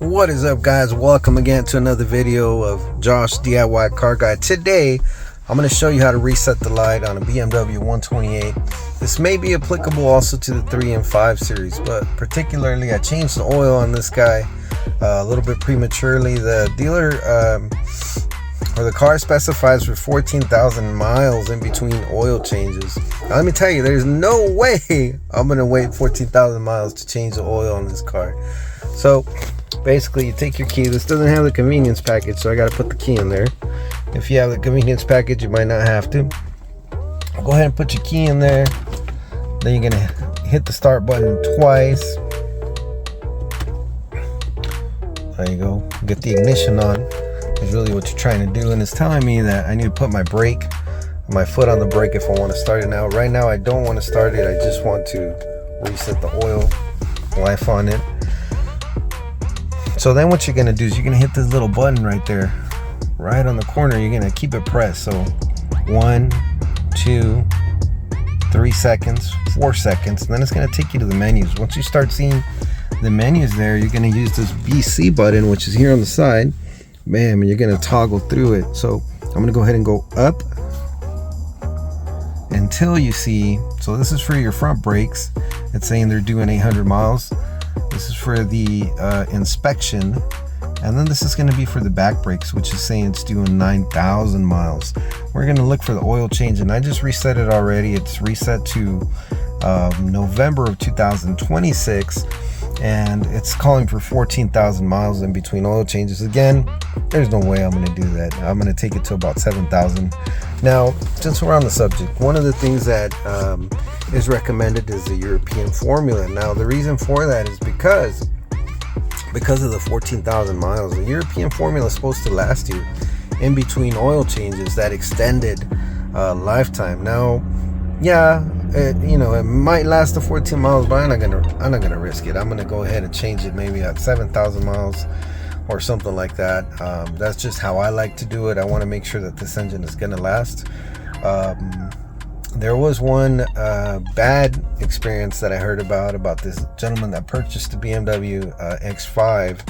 What is up, guys? Welcome again to another video of Josh DIY Car Guide. Today I'm going to show you how to reset the light on a BMW 128. This may be applicable also to the 3 and 5 series, but particularly I changed the oil on this guy a little bit prematurely. The dealer or the car specifies for 14,000 miles in between oil changes. Now, let me tell you, there's no way I'm going to wait 14,000 miles to change the oil on this car. So basically, you take your key. This doesn't have the convenience package, so I got to put the key in there. If you have the convenience package, you might not have to. Go ahead and put your key in there. Then you're going to hit the start button twice. There you go. Get the ignition on. Is really what you're trying to do. And it's telling me that I need to put my foot on the brake if I want to start it now. Right now, I don't want to start it. I just want to reset the oil life on it. So then what you're going to do is you're going to hit this little button right there, right on the corner. You're going to keep it pressed. So 1, 2, 3 seconds, 4 seconds, and then it's going to take you to the menus. Once you start seeing the menus there, you're going to use this BC button, which is here on the side. Bam, and you're going to toggle through it. So I'm going to go ahead and go up until you see, so this is for your front brakes. It's saying they're doing 800 miles. This is for the inspection, and then this is going to be for the back brakes, which is saying it's doing 9,000 miles. We're going to look for the oil change, and I just reset it already. It's reset to November of 2026, and it's calling for 14,000 miles in between oil changes. Again, there's no way I'm going to do that. I'm going to take it to about 7,000. Now, since we're on the subject, one of the things that is recommended is the European formula. Now, the reason for that is because of the 14,000 miles. The European formula is supposed to last you in between oil changes that extended lifetime. Now, yeah, it might last the 14 miles, but I'm not gonna risk it. I'm gonna go ahead and change it maybe at 7,000 miles or something like that. That's just how I like to do it. I want to make sure that this engine is gonna last. There was one bad experience that I heard about this gentleman that purchased a BMW X5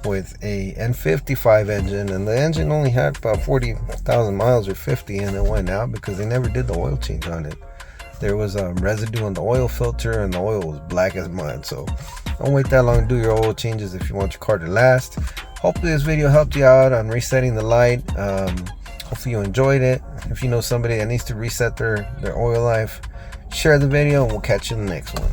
with a N55 engine, and the engine only had about 40,000 miles or 50, and it went out because they never did the oil change on it. There was residue on the oil filter, and the oil was black as mud. So don't wait that long to do your oil changes if you want your car to last. Hopefully this video helped you out on resetting the light. Hopefully you enjoyed it. If you know somebody that needs to reset their oil life, share the video, and we'll catch you in the next one.